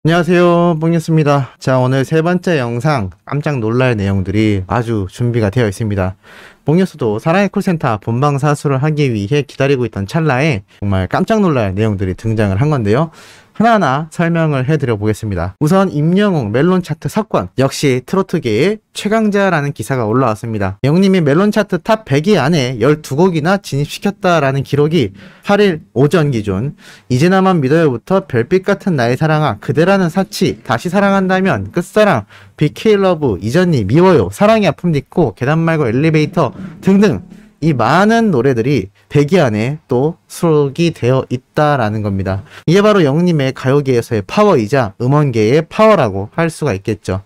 안녕하세요, 뽕뉴스입니다. 자, 오늘 세 번째 영상 깜짝 놀랄 내용들이 아주 준비가 되어 있습니다. 뽕뉴스도 사랑의 콜센터 본방사수를 하기 위해 기다리고 있던 찰나에 정말 깜짝 놀랄 내용들이 등장을 한 건데요. 하나하나 설명을 해드려 보겠습니다. 우선 임영웅 멜론 차트 석권, 역시 트로트계의 최강자라는 기사가 올라왔습니다. 영웅님이 멜론 차트 탑 100위 안에 12곡이나 진입시켰다라는 기록이 8일 오전 기준 이제 나만 믿어요부터 별빛 같은 나의 사랑아, 그대라는 사치, 다시 사랑한다면, 끝사랑, BK러브, 이전니, 미워요, 사랑의 아픔 딛고, 계단 말고 엘리베이터 등등 이 많은 노래들이 100위 안에 또 수록이 되어 있다라는 겁니다. 이게 바로 영웅님의 가요계에서의 파워이자 음원계의 파워라고 할 수가 있겠죠.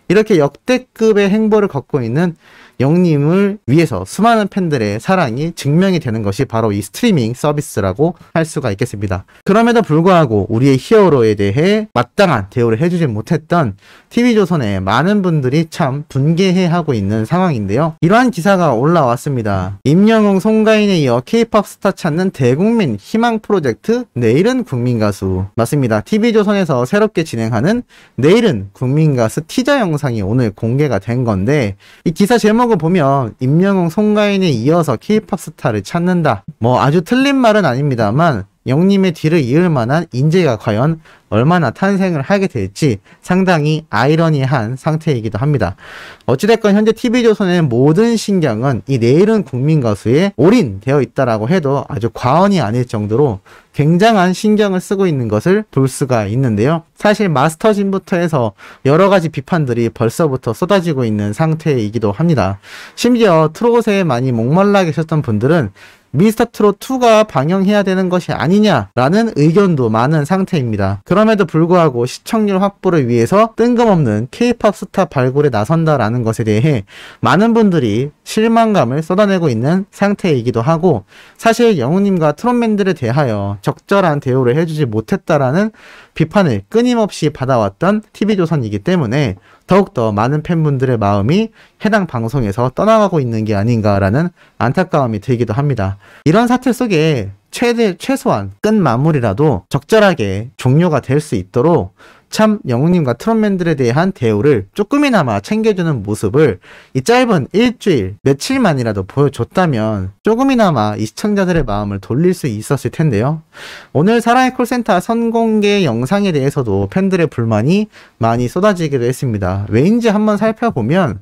이렇게 역대급의 행보를 걷고 있는 영웅님을 위해서 수많은 팬들의 사랑이 증명이 되는 것이 바로 이 스트리밍 서비스라고 할 수가 있겠습니다. 그럼에도 불구하고 우리의 히어로에 대해 마땅한 대우를 해주지 못했던 TV조선의 많은 분들이 참 분개해하고 있는 상황인데요. 이러한 기사가 올라왔습니다. 임영웅, 송가인에 이어 K-POP 스타 찾는 대국민 희망 프로젝트 내일은 국민가수, 맞습니다. TV조선에서 새롭게 진행하는 내일은 국민가수 티저 영상이 오늘 공개가 된 건데, 이 기사 제목을 보면 임영웅, 송가인에 이어서 K-POP 스타를 찾는다, 뭐 아주 틀린 말은 아닙니다만 영웅님의 뒤를 이을 만한 인재가 과연 얼마나 탄생을 하게 될지 상당히 아이러니한 상태이기도 합니다. 어찌됐건 현재 TV조선의 모든 신경은 이 내일은 국민가수에 올인되어 있다라고 해도 아주 과언이 아닐 정도로 굉장한 신경을 쓰고 있는 것을 볼 수가 있는데요. 사실 마스터진부터 해서 여러가지 비판들이 벌써부터 쏟아지고 있는 상태이기도 합니다. 심지어 트롯에 많이 목말라 계셨던 분들은 미스터트롯2가 방영해야 되는 것이 아니냐라는 의견도 많은 상태입니다. 그럼에도 불구하고 시청률 확보를 위해서 뜬금없는 K-POP 스타 발굴에 나선다라는 것에 대해 많은 분들이 실망감을 쏟아내고 있는 상태이기도 하고, 사실 영웅님과 트롯맨들에 대하여 적절한 대우를 해주지 못했다라는 비판을 끊임없이 받아왔던 TV조선이기 때문에 더욱더 많은 팬분들의 마음이 해당 방송에서 떠나가고 있는 게 아닌가라는 안타까움이 들기도 합니다. 이런 사태 속에 최소한 끝 마무리라도 적절하게 종료가 될 수 있도록 참 영웅님과 트롯맨들에 대한 대우를 조금이나마 챙겨주는 모습을 이 짧은 일주일, 며칠만이라도 보여줬다면 조금이나마 이 시청자들의 마음을 돌릴 수 있었을 텐데요. 오늘 사랑의 콜센터 선공개 영상에 대해서도 팬들의 불만이 많이 쏟아지기도 했습니다. 왜인지 한번 살펴보면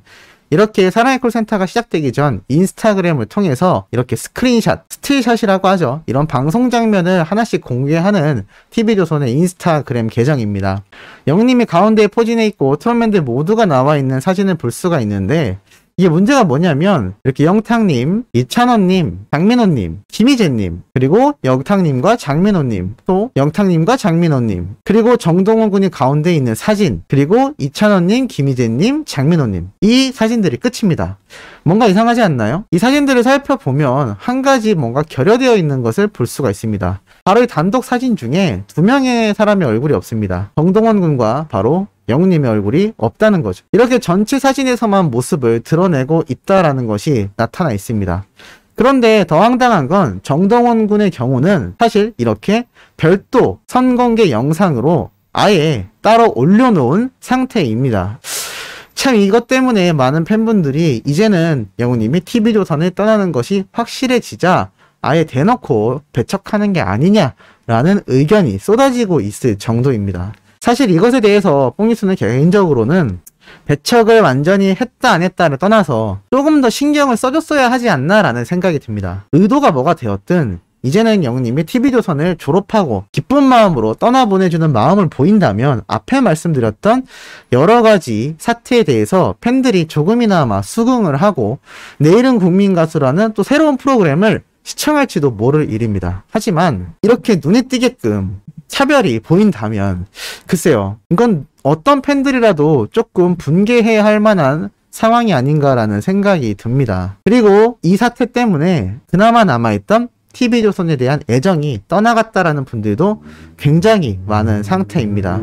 이렇게 사랑의 콜센터가 시작되기 전 인스타그램을 통해서 이렇게 스크린샷, 스틸샷이라고 하죠. 이런 방송 장면을 하나씩 공개하는 TV조선의 인스타그램 계정입니다. 영웅님이 가운데에 포진해 있고 트롯맨들 모두가 나와 있는 사진을 볼 수가 있는데, 이게 문제가 뭐냐면 이렇게 영탁님, 이찬원님, 장민호님, 김희재님, 그리고 영탁님과 장민호님, 또 영탁님과 장민호님, 그리고 정동원 군이 가운데 있는 사진, 그리고 이찬원님, 김희재님, 장민호님, 이 사진들이 끝입니다. 뭔가 이상하지 않나요? 이 사진들을 살펴보면 한 가지 뭔가 결여되어 있는 것을 볼 수가 있습니다. 바로 이 단독 사진 중에 2명의 사람의 얼굴이 없습니다. 정동원 군과 바로 영웅님의 얼굴이 없다는 거죠. 이렇게 전체 사진에서만 모습을 드러내고 있다라는 것이 나타나 있습니다. 그런데 더 황당한 건 정동원 군의 경우는 사실 이렇게 별도 선공개 영상으로 아예 따로 올려놓은 상태입니다. 참 이것 때문에 많은 팬분들이 이제는 영웅님이 TV조선을 떠나는 것이 확실해지자 아예 대놓고 배척하는 게 아니냐라는 의견이 쏟아지고 있을 정도입니다. 사실 이것에 대해서 뽕뉴스는 개인적으로는 배척을 완전히 했다 안 했다를 떠나서 조금 더 신경을 써줬어야 하지 않나라는 생각이 듭니다. 의도가 뭐가 되었든 이제는 영웅님이 TV조선을 졸업하고 기쁜 마음으로 떠나보내주는 마음을 보인다면 앞에 말씀드렸던 여러가지 사태에 대해서 팬들이 조금이나마 수긍을 하고 내일은 국민가수라는 또 새로운 프로그램을 시청할지도 모를 일입니다. 하지만 이렇게 눈에 띄게끔 차별이 보인다면 글쎄요, 이건 어떤 팬들이라도 조금 분개해야 할 만한 상황이 아닌가라는 생각이 듭니다. 그리고 이 사태 때문에 그나마 남아있던 TV조선에 대한 애정이 떠나갔다라는 분들도 굉장히 많은 상태입니다.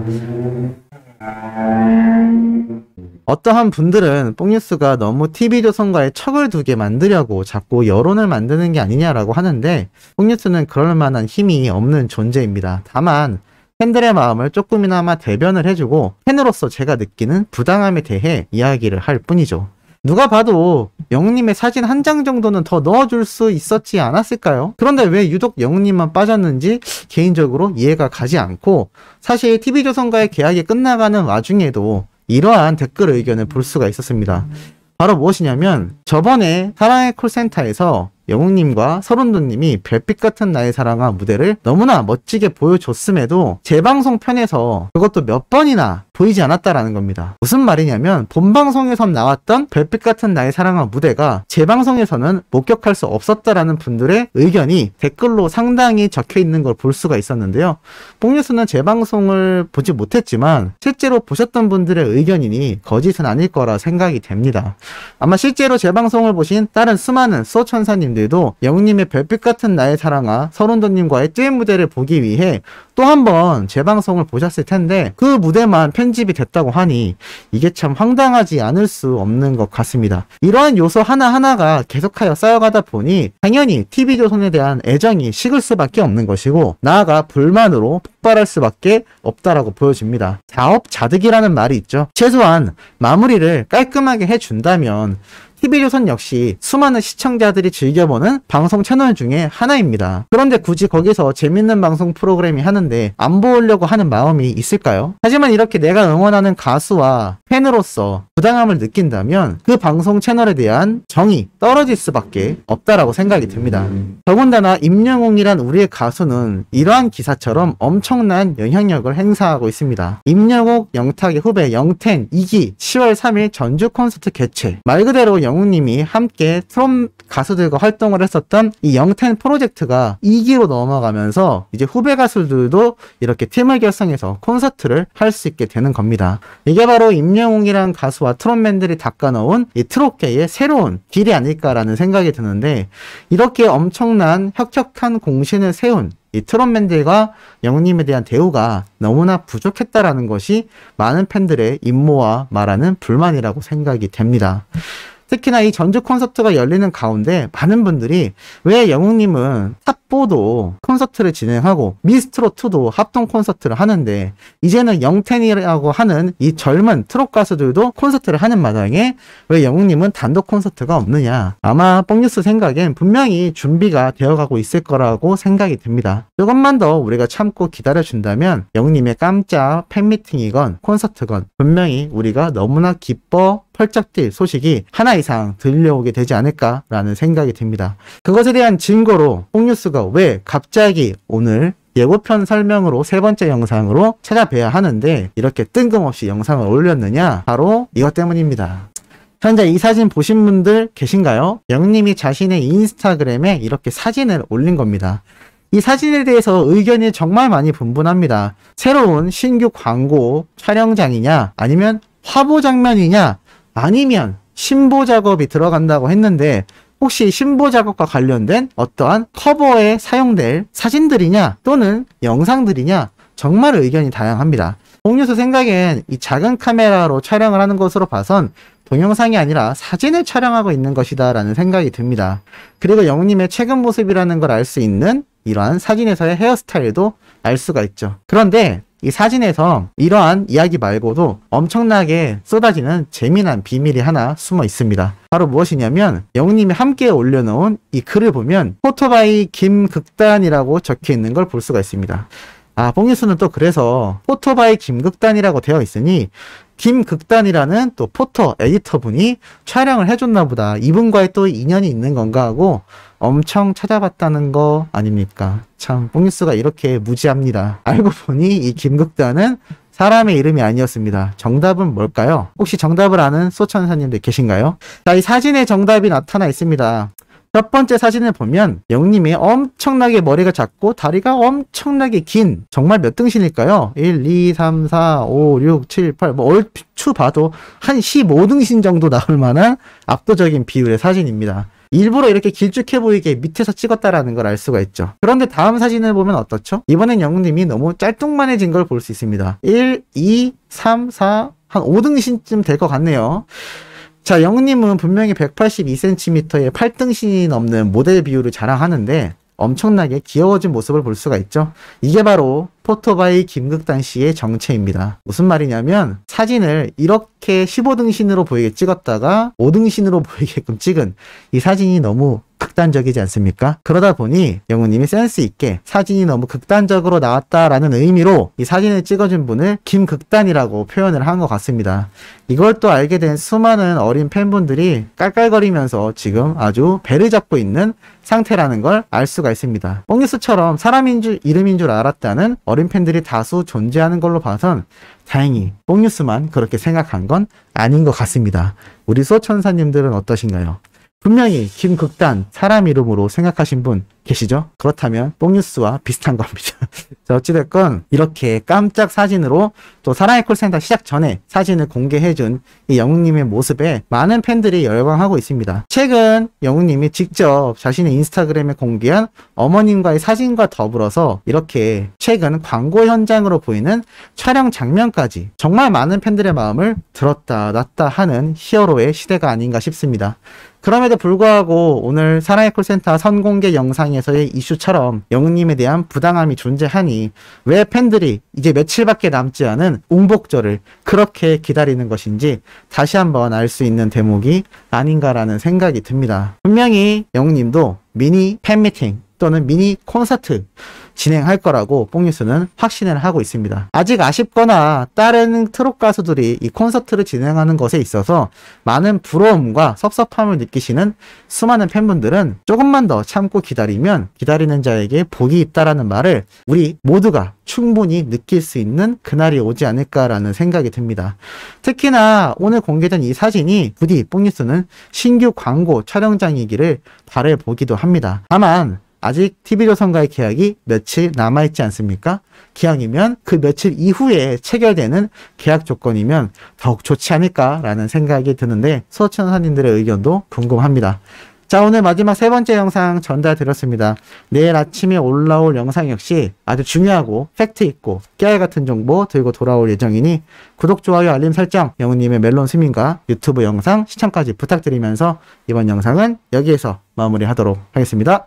어떠한 분들은 뽕뉴스가 너무 TV조선과의 척을 두게 만들려고 자꾸 여론을 만드는 게 아니냐라고 하는데, 뽕뉴스는 그럴 만한 힘이 없는 존재입니다. 다만 팬들의 마음을 조금이나마 대변을 해주고 팬으로서 제가 느끼는 부당함에 대해 이야기를 할 뿐이죠. 누가 봐도 영웅님의 사진 한 장 정도는 더 넣어줄 수 있었지 않았을까요? 그런데 왜 유독 영웅님만 빠졌는지 개인적으로 이해가 가지 않고, 사실 TV조선과의 계약이 끝나가는 와중에도 이러한 댓글 의견을 볼 수가 있었습니다. 바로 무엇이냐면, 저번에 사랑의 콜센터에서 영웅님과 서른도님이 별빛 같은 나의 사랑아 무대를 너무나 멋지게 보여줬음에도 재방송 편에서 그것도 몇 번이나 보이지 않았다라는 겁니다. 무슨 말이냐면, 본방송에선 나왔던 별빛 같은 나의 사랑아 무대가 재방송에서는 목격할 수 없었다라는 분들의 의견이 댓글로 상당히 적혀 있는 걸 볼 수가 있었는데요. 뽕뉴스는 재방송을 보지 못했지만 실제로 보셨던 분들의 의견이니 거짓은 아닐 거라 생각이 됩니다. 아마 실제로 재방송을 보신 다른 수많은 수호천사님들도 영웅님의 별빛 같은 나의 사랑아 서른도님과의 듀엣 무대를 보기 위해 또 한 번 재방송을 보셨을 텐데, 그 무대만 편집이 됐다고 하니 이게 참 황당하지 않을 수 없는 것 같습니다. 이러한 요소 하나하나가 계속하여 쌓여가다 보니 당연히 TV조선에 대한 애정이 식을 수밖에 없는 것이고, 나아가 불만으로 폭발할 수밖에 없다라고 보여집니다. 자업자득이라는 말이 있죠. 최소한 마무리를 깔끔하게 해준다면 TV조선 역시 수많은 시청자들이 즐겨보는 방송 채널 중에 하나입니다. 그런데 굳이 거기서 재밌는 방송 프로그램이 하는데 안 보려고 하는 마음이 있을까요? 하지만 이렇게 내가 응원하는 가수와 팬으로서 부당함을 느낀다면 그 방송 채널에 대한 정이 떨어질 수밖에 없다라고 생각이 듭니다. 더군다나 임영웅이란 우리의 가수는 이러한 기사처럼 엄청난 영향력을 행사하고 있습니다. 임영웅 영탁의 후배 영텐 2기 10월 3일 전주 콘서트 개최. 말 그대로 영웅님이 함께 트롯 가수들과 활동을 했었던 이 영텐 프로젝트가 2기로 넘어가면서 이제 후배 가수들도 이렇게 팀을 결성해서 콘서트를 할 수 있게 되는 겁니다. 이게 바로 임영웅이란 가수와 트롯맨들이 닦아놓은 이 트롯계의 새로운 길이 아닐까라는 생각이 드는데, 이렇게 엄청난 혁혁한 공신을 세운 이 트롯맨들과 영웅님에 대한 대우가 너무나 부족했다라는 것이 많은 팬들의 임모와 말하는 불만이라고 생각이 됩니다. 특히나 이 전주 콘서트가 열리는 가운데 많은 분들이 왜 영웅님은 탑4도 콘서트를 진행하고 미스트롯2도 합동 콘서트를 하는데 이제는 영텐이라고 하는 이 젊은 트롯 가수들도 콘서트를 하는 마당에 왜 영웅님은 단독 콘서트가 없느냐. 아마 뽕뉴스 생각엔 분명히 준비가 되어가고 있을 거라고 생각이 됩니다. 조금만 더 우리가 참고 기다려준다면 영웅님의 깜짝 팬미팅이건 콘서트건 분명히 우리가 너무나 기뻐 펄쩍 뛸 소식이 하나 이상 들려오게 되지 않을까라는 생각이 듭니다. 그것에 대한 증거로 뽕뉴스가 왜 갑자기 오늘 예고편 설명으로 세 번째 영상으로 찾아뵈야 하는데 이렇게 뜬금없이 영상을 올렸느냐? 바로 이것 때문입니다. 현재 이 사진 보신 분들 계신가요? 영웅님이 자신의 인스타그램에 이렇게 사진을 올린 겁니다. 이 사진에 대해서 의견이 정말 많이 분분합니다. 새로운 신규 광고 촬영장이냐, 아니면 화보 장면이냐, 아니면 신보 작업이 들어간다고 했는데 혹시 신보 작업과 관련된 어떠한 커버에 사용될 사진들이냐 또는 영상들이냐, 정말 의견이 다양합니다. 뽕뉴스 생각엔 이 작은 카메라로 촬영을 하는 것으로 봐선 동영상이 아니라 사진을 촬영하고 있는 것이다 라는 생각이 듭니다. 그리고 영웅님의 최근 모습이라는 걸 알 수 있는 이러한 사진에서의 헤어스타일도 알 수가 있죠. 그런데 이 사진에서 이러한 이야기 말고도 엄청나게 쏟아지는 재미난 비밀이 하나 숨어 있습니다. 바로 무엇이냐면 영웅님이 함께 올려놓은 이 글을 보면 포토바이 김극단이라고 적혀 있는 걸 볼 수가 있습니다. 아, 뽕뉴스는 또 그래서 포토바이 김극단이라고 되어 있으니 김극단이라는 또 포토 에디터 분이 촬영을 해줬나 보다, 이분과의 또 인연이 있는 건가 하고 엄청 찾아봤다는 거 아닙니까? 참 뽕뉴스가 이렇게 무지합니다. 알고 보니 이 김극단은 사람의 이름이 아니었습니다. 정답은 뭘까요? 혹시 정답을 아는 소천사님들 계신가요? 자, 이 사진의 정답이 나타나 있습니다. 첫 번째 사진을 보면 영웅님이 엄청나게 머리가 작고 다리가 엄청나게 긴, 정말 몇 등신일까요? 1, 2, 3, 4, 5, 6, 7, 8 뭐 얼추 봐도 한 15등신 정도 나올 만한 압도적인 비율의 사진입니다. 일부러 이렇게 길쭉해 보이게 밑에서 찍었다라는 걸 알 수가 있죠. 그런데 다음 사진을 보면 어떻죠? 이번엔 영웅님이 너무 짤뚱만해진 걸 볼 수 있습니다. 1, 2, 3, 4, 한 5등신쯤 될 것 같네요. 자, 영웅님은 분명히 182cm의 8등신이 넘는 모델 비율을 자랑하는데 엄청나게 귀여워진 모습을 볼 수가 있죠. 이게 바로 포토바이 김극단 씨의 정체입니다. 무슨 말이냐면 사진을 이렇게 15등신으로 보이게 찍었다가 5등신으로 보이게끔 찍은 이 사진이 너무 극단적이지 않습니까? 그러다 보니 영우님이 센스 있게 사진이 너무 극단적으로 나왔다라는 의미로 이 사진을 찍어준 분을 김극단이라고 표현을 한 것 같습니다. 이걸 또 알게 된 수많은 어린 팬분들이 깔깔거리면서 지금 아주 배를 잡고 있는 상태라는 걸 알 수가 있습니다. 뽕뉴스처럼 사람인 줄 이름인 줄 알았다는 어린 팬들이 다수 존재하는 걸로 봐선 다행히 뽕뉴스만 그렇게 생각한 건 아닌 것 같습니다. 우리 수호천사님들은 어떠신가요? 분명히 김극단 사람 이름으로 생각하신 분 계시죠? 그렇다면 뽕뉴스와 비슷한 겁니다. 자, 어찌됐건 이렇게 깜짝 사진으로 또 사랑의 콜센터 시작 전에 사진을 공개해준 이 영웅님의 모습에 많은 팬들이 열광하고 있습니다. 최근 영웅님이 직접 자신의 인스타그램에 공개한 어머님과의 사진과 더불어서 이렇게 최근 광고 현장으로 보이는 촬영 장면까지 정말 많은 팬들의 마음을 들었다 놨다 하는 히어로의 시대가 아닌가 싶습니다. 그럼에도 불구하고 오늘 사랑의 콜센터 선공개 영상에서의 이슈처럼 영웅님에 대한 부당함이 존재하니 왜 팬들이 이제 며칠밖에 남지 않은 웅복절을 그렇게 기다리는 것인지 다시 한번 알 수 있는 대목이 아닌가라는 생각이 듭니다. 분명히 영웅님도 미니 팬미팅 또는 미니 콘서트 진행할 거라고 뽕뉴스는 확신을 하고 있습니다. 아직 아쉽거나 다른 트롯 가수들이 이 콘서트를 진행하는 것에 있어서 많은 부러움과 섭섭함을 느끼시는 수많은 팬분들은 조금만 더 참고 기다리면 기다리는 자에게 복이 있다라는 말을 우리 모두가 충분히 느낄 수 있는 그날이 오지 않을까라는 생각이 듭니다. 특히나 오늘 공개된 이 사진이 부디 뽕뉴스는 신규 광고 촬영장이기를 바라보기도 합니다. 다만 아직 TV조선과의 계약이 며칠 남아있지 않습니까? 기왕이면 그 며칠 이후에 체결되는 계약 조건이면 더욱 좋지 않을까라는 생각이 드는데 수호천사님들의 의견도 궁금합니다. 자, 오늘 마지막 세 번째 영상 전달드렸습니다. 내일 아침에 올라올 영상 역시 아주 중요하고 팩트 있고 깨알 같은 정보 들고 돌아올 예정이니 구독, 좋아요, 알림 설정, 영우님의 멜론 스밍과 유튜브 영상 시청까지 부탁드리면서 이번 영상은 여기에서 마무리하도록 하겠습니다.